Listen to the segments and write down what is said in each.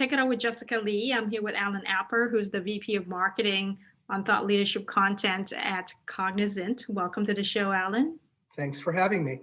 Take It Up with Jessica Lee. I'm here with Alan Alper, who's the VP of Marketing on Thought Leadership Content at Cognizant. Welcome to the show, Alan. Thanks for having me.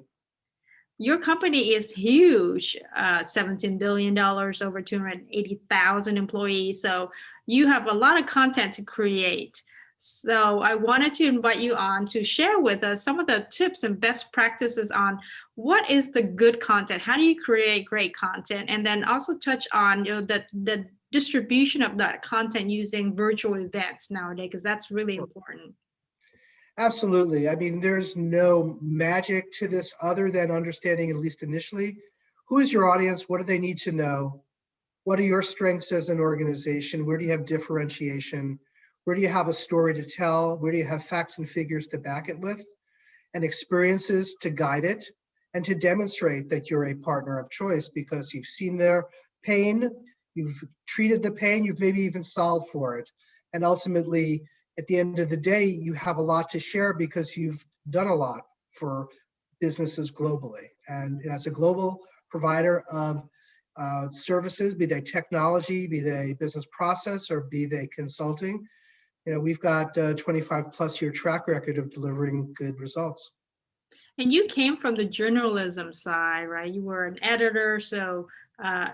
Your company is huge, $17 billion, over 280,000 employees. So you have a lot of content to create. So I wanted to invite you on to share with us some of the tips and best practices on what is the good content, how do you create great content, and then also touch on the distribution of that content using virtual events nowadays, because that's really important. Absolutely. I mean, there's no magic to this other than understanding, at least initially, who is your audience? What do they need to know? What are your strengths as an organization? Where do you have differentiation? Where do you have a story to tell? Where do you have facts and figures to back it with? And experiences to guide it and to demonstrate that you're a partner of choice because you've seen their pain, you've treated the pain, you've maybe even solved for it. And ultimately, at the end of the day, you have a lot to share because you've done a lot for businesses globally. And as a global provider of services, be they technology, be they business process, or be they consulting, we've got a 25 plus year track record of delivering good results. And you came from the journalism side, right? You were an editor, so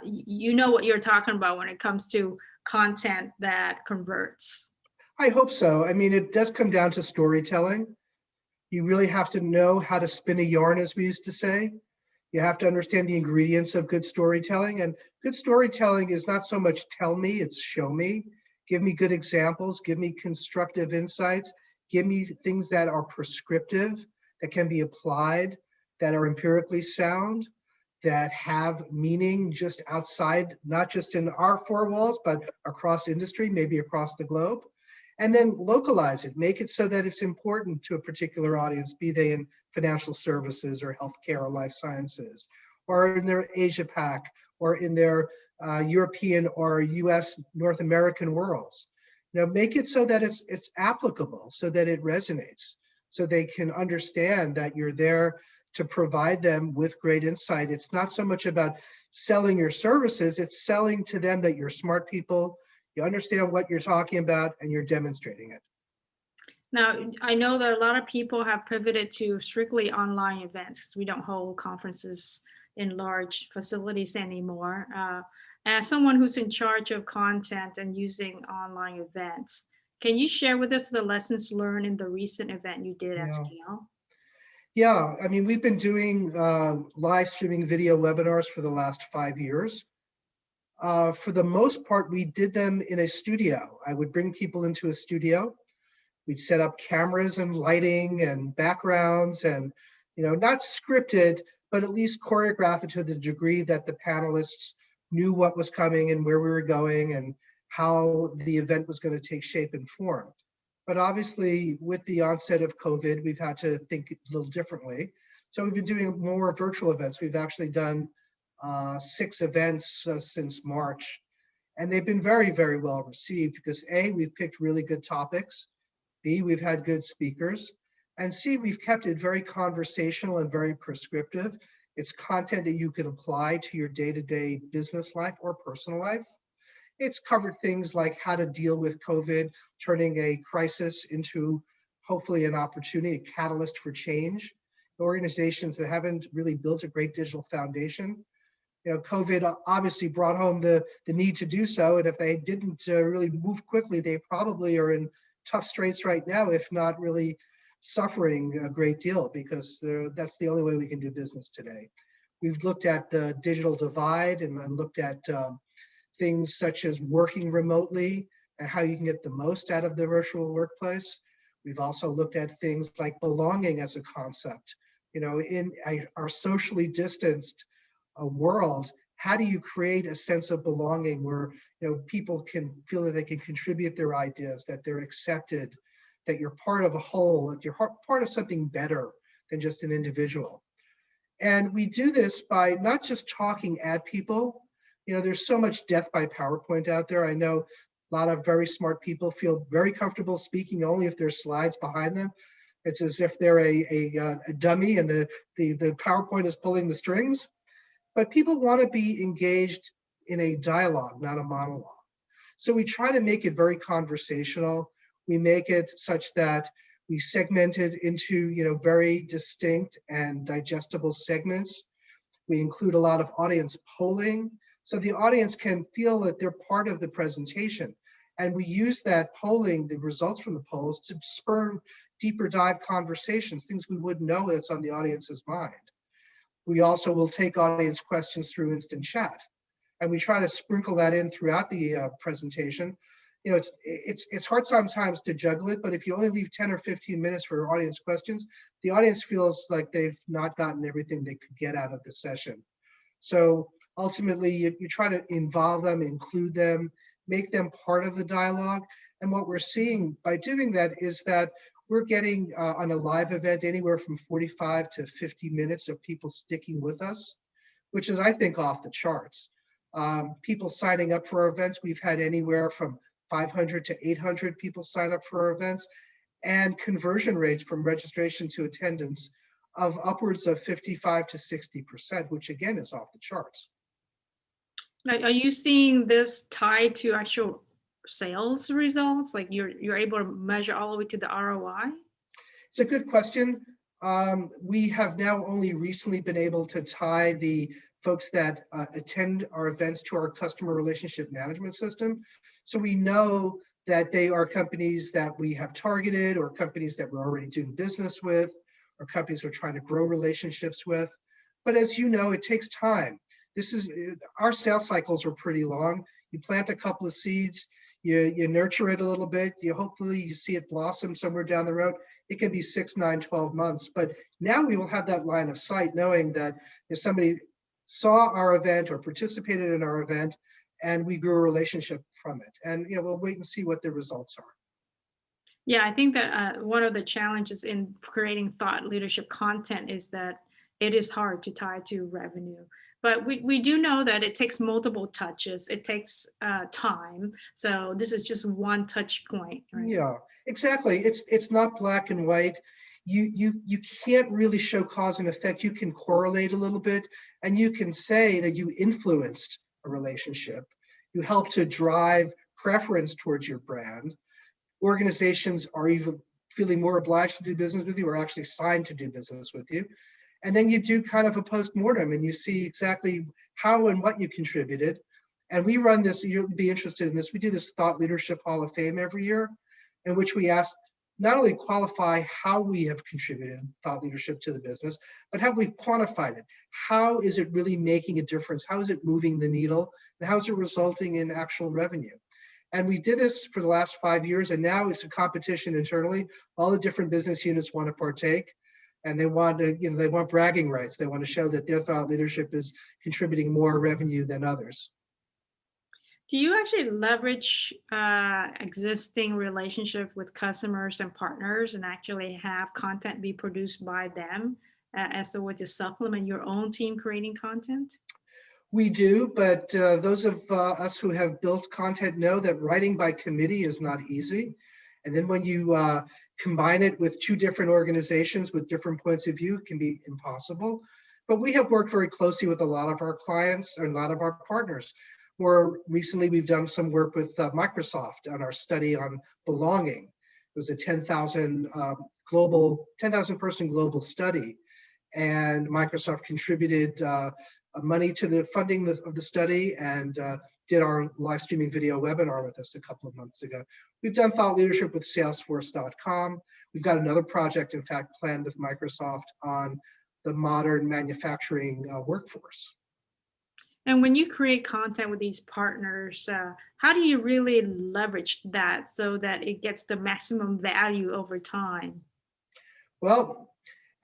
you know what you're talking about when it comes to content that converts. I hope so. I mean, it does come down to storytelling. You really have to know how to spin a yarn, as we used to say. You have to understand the ingredients of good storytelling. And good storytelling is not so much tell me, it's show me. Give me good examples, give me constructive insights, give me things that are prescriptive, that can be applied, that are empirically sound, that have meaning just outside, not just in our four walls, but across industry, maybe across the globe. And then localize it, make it so that it's important to a particular audience, be they in financial services or healthcare or life sciences, or in their Asia Pac, or in their European or US, North American worlds. Make it so that it's applicable, so that it resonates, so they can understand that you're there to provide them with great insight. It's not so much about selling your services, it's selling to them that you're smart people, you understand what you're talking about, and you're demonstrating it. Now, I know that a lot of people have pivoted to strictly online events because we don't hold conferences in large facilities anymore. As someone who's in charge of content and using online events, can you share with us the lessons learned in the recent event you did at scale? Yeah, I mean, we've been doing live streaming video webinars for the last 5 years. For the most part, we did them in a studio. I would bring people into a studio. We'd set up cameras and lighting and backgrounds and, not scripted, but at least choreograph it to the degree that the panelists knew what was coming and where we were going and how the event was going to take shape and form. But obviously, with the onset of COVID, we've had to think a little differently. So we've been doing more virtual events. We've actually done 6 events since March, and they've been very, very well received because A, we've picked really good topics, B, we've had good speakers, and C, we've kept it very conversational and very prescriptive. It's content that you can apply to your day-to-day business life or personal life. It's covered things like how to deal with COVID, turning a crisis into hopefully an opportunity, a catalyst for change. Organizations that haven't really built a great digital foundation, COVID obviously brought home the need to do so. And if they didn't really move quickly, they probably are in tough straits right now, if not really suffering a great deal, because that's the only way we can do business today. We've looked at the digital divide and looked at things such as working remotely and how you can get the most out of the virtual workplace. We've also looked at things like belonging as a concept. In our socially distanced world, how do you create a sense of belonging where people can feel that they can contribute their ideas, that they're accepted, that you're part of a whole, that you're part of something better than just an individual. And we do this by not just talking at people. There's so much death by PowerPoint out there. I know a lot of very smart people feel very comfortable speaking only if there's slides behind them. It's as if they're a dummy and the PowerPoint is pulling the strings. But people want to be engaged in a dialogue, not a monologue. So we try to make it very conversational. We make it such that we segment it into very distinct and digestible segments. We include a lot of audience polling so the audience can feel that they're part of the presentation. And we use that polling, the results from the polls, to spur deeper dive conversations, things we wouldn't know that's on the audience's mind. We also will take audience questions through instant chat. And we try to sprinkle that in throughout the presentation. It's hard sometimes to juggle it, but if you only leave 10 or 15 minutes for audience questions, the audience feels like they've not gotten everything they could get out of the session. So ultimately, you try to involve them, include them, make them part of the dialogue. And what we're seeing by doing that is that we're getting on a live event anywhere from 45 to 50 minutes of people sticking with us, which is, I think, off the charts. People signing up for our events, we've had anywhere from 500 to 800 people sign up for our events, and conversion rates from registration to attendance of upwards of 55 to 60%, which again is off the charts. Are you seeing this tied to actual sales results? Like you're able to measure all the way to the ROI? It's a good question. We have now only recently been able to tie the folks that attend our events to our customer relationship management system. So we know that they are companies that we have targeted, or companies that we're already doing business with, or companies we're trying to grow relationships with. But as you know, it takes time. Our sales cycles are pretty long. You plant a couple of seeds, you nurture it a little bit, hopefully you see it blossom somewhere down the road. It can be 6, 9, 12 months. But now we will have that line of sight, knowing that if somebody saw our event or participated in our event, and we grew a relationship from it. And we'll wait and see what the results are. Yeah, I think that one of the challenges in creating thought leadership content is that it is hard to tie to revenue. But we do know that it takes multiple touches. It takes time. So this is just one touch point, right? Yeah, exactly. It's not black and white. You can't really show cause and effect. You can correlate a little bit, and you can say that you influenced a relationship. You help to drive preference towards your brand. Organizations are even feeling more obliged to do business with you, or actually signed to do business with you. And then you do kind of a post-mortem, and you see exactly how and what you contributed. And we run this, you'll be interested in this, we do this Thought Leadership Hall of Fame every year, in which we ask not only qualify how we have contributed thought leadership to the business, but have we quantified it? How is it really making a difference? How is it moving the needle? And how is it resulting in actual revenue? And we did this for the last 5 years, and now it's a competition internally. All the different business units want to partake, and they want they want bragging rights. They want to show that their thought leadership is contributing more revenue than others. Do you actually leverage existing relationship with customers and partners and actually have content be produced by them as a way to supplement your own team creating content? We do, but those of us who have built content know that writing by committee is not easy. And then when you combine it with 2 different organizations with different points of view, it can be impossible. But we have worked very closely with a lot of our clients and a lot of our partners. More recently, we've done some work with Microsoft on our study on belonging. It was a 10,000 person global study, and Microsoft contributed money to the funding of the study, and did our live streaming video webinar with us a couple of months ago. We've done thought leadership with Salesforce.com. We've got another project, in fact, planned with Microsoft on the modern manufacturing workforce. And when you create content with these partners, how do you really leverage that so that it gets the maximum value over time? Well,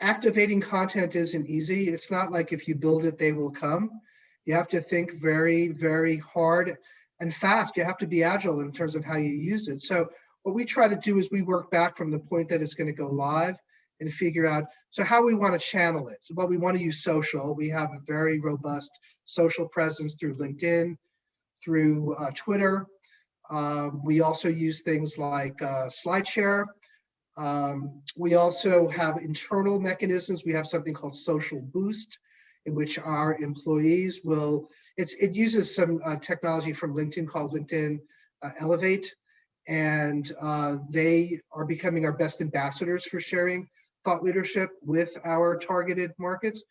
activating content isn't easy. It's not like if you build it, they will come. You have to think very, very hard and fast. You have to be agile in terms of how you use it. So what we try to do is we work back from the point that it's going to go live and figure out, so how we want to channel it. Well, we want to use social. We have a very robust social presence through LinkedIn, through Twitter. We also use things like SlideShare. We also have internal mechanisms. We have something called Social Boost, in which our employees will It uses some technology from LinkedIn called LinkedIn Elevate, and they are becoming our best ambassadors for sharing thought leadership with our targeted markets.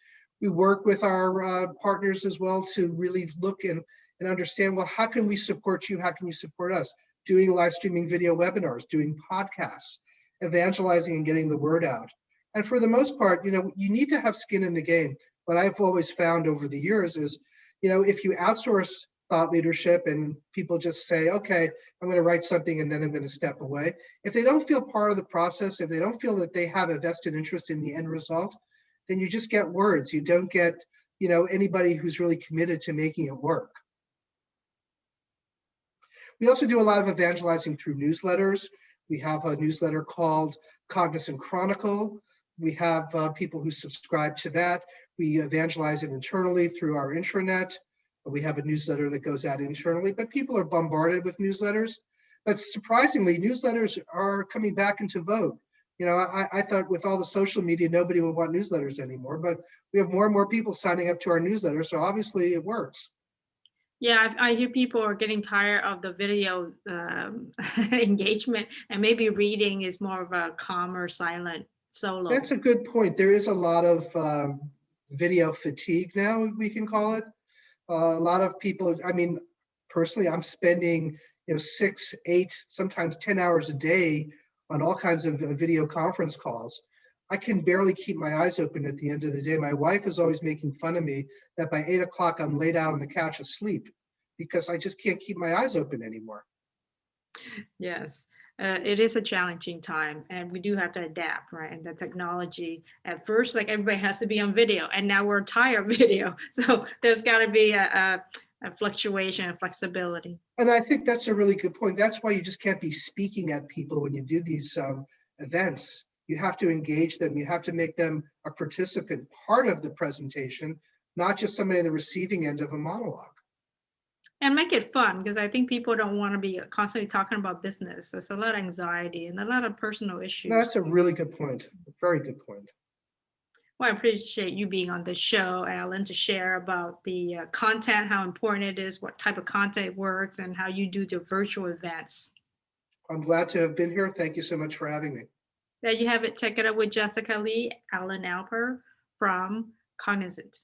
We work with our partners as well to really look and understand, well, how can we support you? How can you support us? Doing live streaming video webinars, doing podcasts, evangelizing and getting the word out. And for the most part, you need to have skin in the game. What I've always found over the years is, if you outsource thought leadership and people just say, okay, I'm going to write something and then I'm going to step away. If they don't feel part of the process, if they don't feel that they have a vested interest in the end result, then you just get words. You don't get, anybody who's really committed to making it work. We also do a lot of evangelizing through newsletters. We have a newsletter called Cognizant Chronicle. We have people who subscribe to that. We evangelize it internally through our intranet. We have a newsletter that goes out internally, but people are bombarded with newsletters. But surprisingly, newsletters are coming back into vogue. I thought with all the social media, nobody would want newsletters anymore, but we have more and more people signing up to our newsletter, so obviously it works. Yeah, I hear people are getting tired of the video engagement, and maybe reading is more of a calmer, silent solo. That's a good point. There is a lot of video fatigue now, we can call it. A lot of people, personally, I'm spending 6, 8, sometimes 10 hours a day on all kinds of video conference calls. I can barely keep my eyes open at the end of the day. My wife is always making fun of me that by 8 o'clock I'm laid out on the couch asleep because I just can't keep my eyes open anymore. Yes, it is a challenging time, and we do have to adapt, right? And the technology, at first, like everybody has to be on video, and now we're tired of video. So there's got to be a fluctuation and flexibility. And I think that's a really good point. That's why you just can't be speaking at people when you do these events. You have to engage them. You have to make them a participant, part of the presentation, not just somebody on the receiving end of a monologue. And make it fun, because I think people don't want to be constantly talking about business. There's a lot of anxiety and a lot of personal issues. That's a really good point. Very good point. Well, I appreciate you being on the show, Alan, to share about the content, how important it is, what type of content works, and how you do the virtual events. I'm glad to have been here. Thank you so much for having me. There you have it. Check it out with Jessica Lee, Alan Alper from Cognizant.